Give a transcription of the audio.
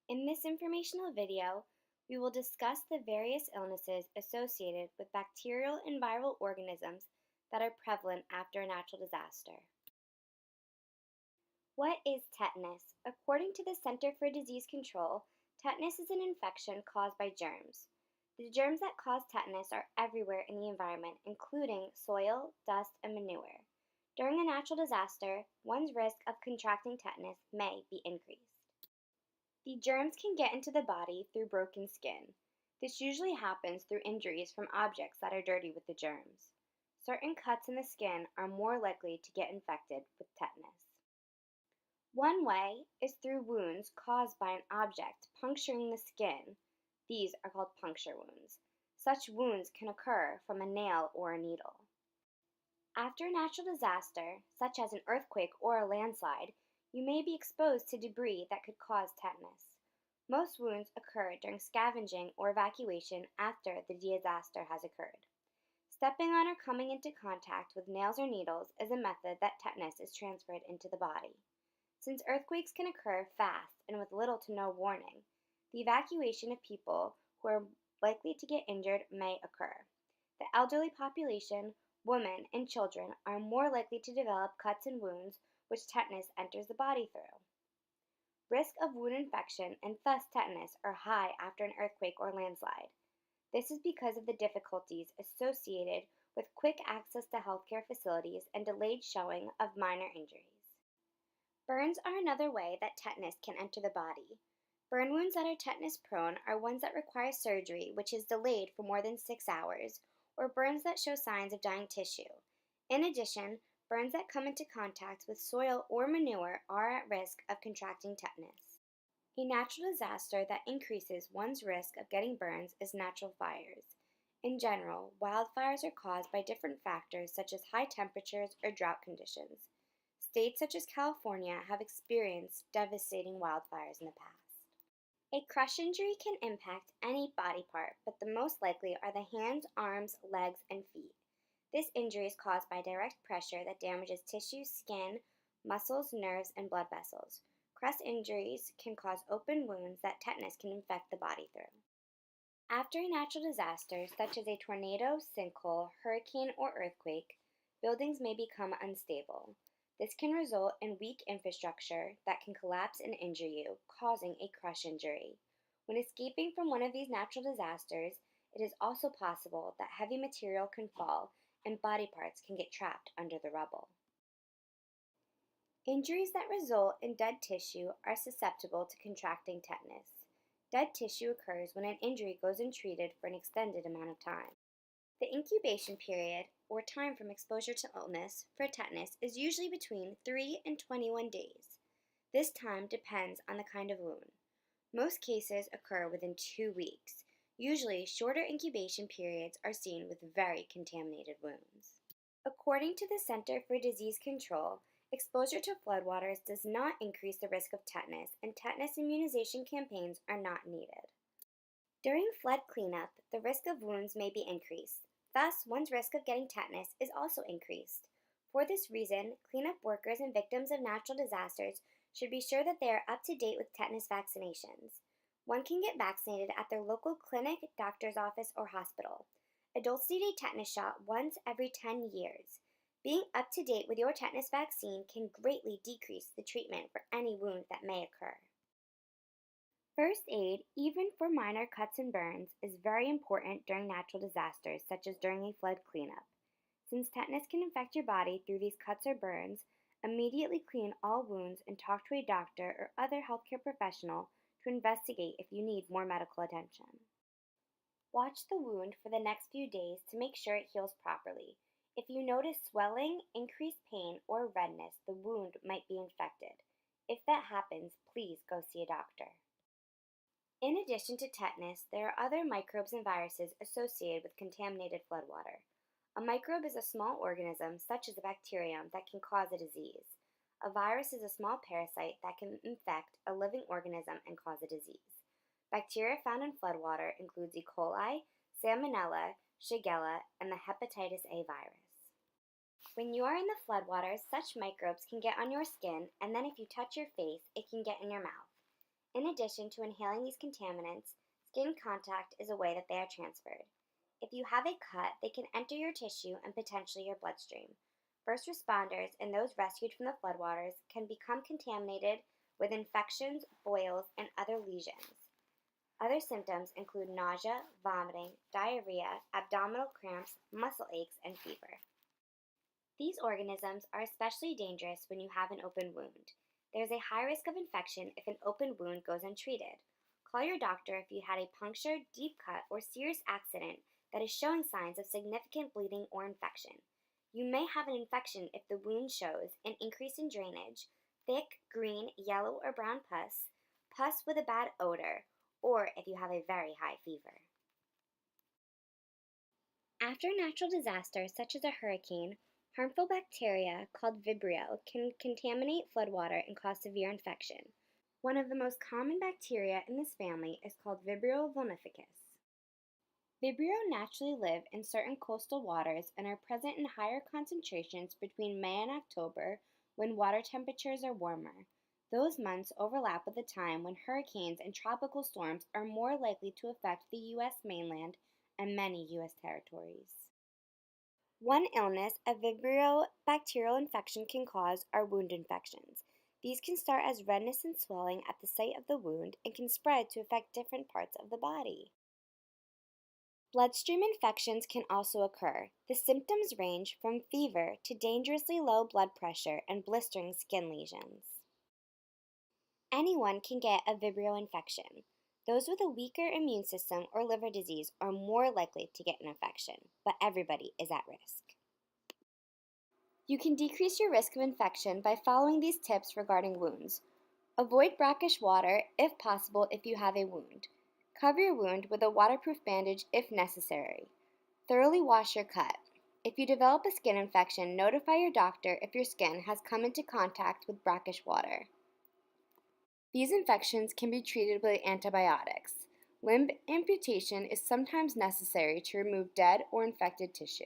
In this informational video, we will discuss the various illnesses associated with bacterial and viral organisms that are prevalent after a natural disaster. What is tetanus? According to the Center for Disease Control, tetanus is an infection caused by germs. The germs that cause tetanus are everywhere in the environment, including soil, dust, and manure. During a natural disaster, one's risk of contracting tetanus may be increased. The germs can get into the body through broken skin. This usually happens through injuries from objects that are dirty with the germs. Certain cuts in the skin are more likely to get infected with tetanus. One way is through wounds caused by an object puncturing the skin. These are called puncture wounds. Such wounds can occur from a nail or a needle. After a natural disaster, such as an earthquake or a landslide, you may be exposed to debris that could cause tetanus. Most wounds occur during scavenging or evacuation after the disaster has occurred. Stepping on or coming into contact with nails or needles is a method that tetanus is transferred into the body. Since earthquakes can occur fast and with little to no warning, the evacuation of people who are likely to get injured may occur. The elderly population, women, and children are more likely to develop cuts and wounds which tetanus enters the body through. Risk of wound infection and thus tetanus are high after an earthquake or landslide. This is because of the difficulties associated with quick access to healthcare facilities and delayed showing of minor injuries. Burns are another way that tetanus can enter the body. Burn wounds that are tetanus prone are ones that require surgery which is delayed for more than 6 hours, or burns that show signs of dying tissue. In addition, burns that come into contact with soil or manure are at risk of contracting tetanus. A natural disaster that increases one's risk of getting burns is natural fires. In general, wildfires are caused by different factors such as high temperatures or drought conditions. States such as California have experienced devastating wildfires in the past. A crush injury can impact any body part, but the most likely are the hands, arms, legs, and feet. This injury is caused by direct pressure that damages tissue, skin, muscles, nerves, and blood vessels. Crush injuries can cause open wounds that tetanus can infect the body through. After a natural disaster, such as a tornado, sinkhole, hurricane, or earthquake, buildings may become unstable. This can result in weak infrastructure that can collapse and injure you, causing a crush injury. When escaping from one of these natural disasters, it is also possible that heavy material can fall and body parts can get trapped under the rubble. Injuries that result in dead tissue are susceptible to contracting tetanus. Dead tissue occurs when an injury goes untreated for an extended amount of time. The incubation period, or time from exposure to illness, for tetanus is usually between 3 and 21 days. This time depends on the kind of wound. Most cases occur within 2 weeks. Usually, shorter incubation periods are seen with very contaminated wounds. According to the Center for Disease Control, exposure to floodwaters does not increase the risk of tetanus, and tetanus immunization campaigns are not needed. During flood cleanup, the risk of wounds may be increased. Thus, one's risk of getting tetanus is also increased. For this reason, cleanup workers and victims of natural disasters should be sure that they are up to date with tetanus vaccinations. One can get vaccinated at their local clinic, doctor's office, or hospital. Adults need a tetanus shot once every 10 years. Being up to date with your tetanus vaccine can greatly decrease the treatment for any wound that may occur. First aid, even for minor cuts and burns, is very important during natural disasters, such as during a flood cleanup. Since tetanus can infect your body through these cuts or burns, immediately clean all wounds and talk to a doctor or other healthcare professional to investigate if you need more medical attention. Watch the wound for the next few days to make sure it heals properly. If you notice swelling, increased pain, or redness, the wound might be infected. If that happens, please go see a doctor. In addition to tetanus, there are other microbes and viruses associated with contaminated floodwater. A microbe is a small organism, such as a bacterium, that can cause a disease. A virus is a small parasite that can infect a living organism and cause a disease. Bacteria found in floodwater includes E. coli, Salmonella, Shigella, and the hepatitis A virus. When you are in the floodwaters, such microbes can get on your skin, and then if you touch your face, it can get in your mouth. In addition to inhaling these contaminants, skin contact is a way that they are transferred. If you have a cut, they can enter your tissue and potentially your bloodstream. First responders and those rescued from the floodwaters can become contaminated with infections, boils, and other lesions. Other symptoms include nausea, vomiting, diarrhea, abdominal cramps, muscle aches, and fever. These organisms are especially dangerous when you have an open wound. There is a high risk of infection if an open wound goes untreated. Call your doctor if you had a puncture, deep cut, or serious accident that is showing signs of significant bleeding or infection. You may have an infection if the wound shows an increase in drainage, thick, green, yellow, or brown pus, pus with a bad odor, or if you have a very high fever. After a natural disaster such as a hurricane, harmful bacteria called Vibrio can contaminate floodwater and cause severe infection. One of the most common bacteria in this family is called Vibrio vulnificus. Vibrio naturally live in certain coastal waters and are present in higher concentrations between May and October when water temperatures are warmer. Those months overlap with the time when hurricanes and tropical storms are more likely to affect the U.S. mainland and many U.S. territories. One illness a Vibrio bacterial infection can cause are wound infections. These can start as redness and swelling at the site of the wound and can spread to affect different parts of the body. Bloodstream infections can also occur. The symptoms range from fever to dangerously low blood pressure and blistering skin lesions. Anyone can get a Vibrio infection. Those with a weaker immune system or liver disease are more likely to get an infection, but everybody is at risk. You can decrease your risk of infection by following these tips regarding wounds. Avoid brackish water if possible if you have a wound. Cover your wound with a waterproof bandage if necessary. Thoroughly wash your cut. If you develop a skin infection, notify your doctor if your skin has come into contact with brackish water. These infections can be treated with antibiotics. Limb amputation is sometimes necessary to remove dead or infected tissue.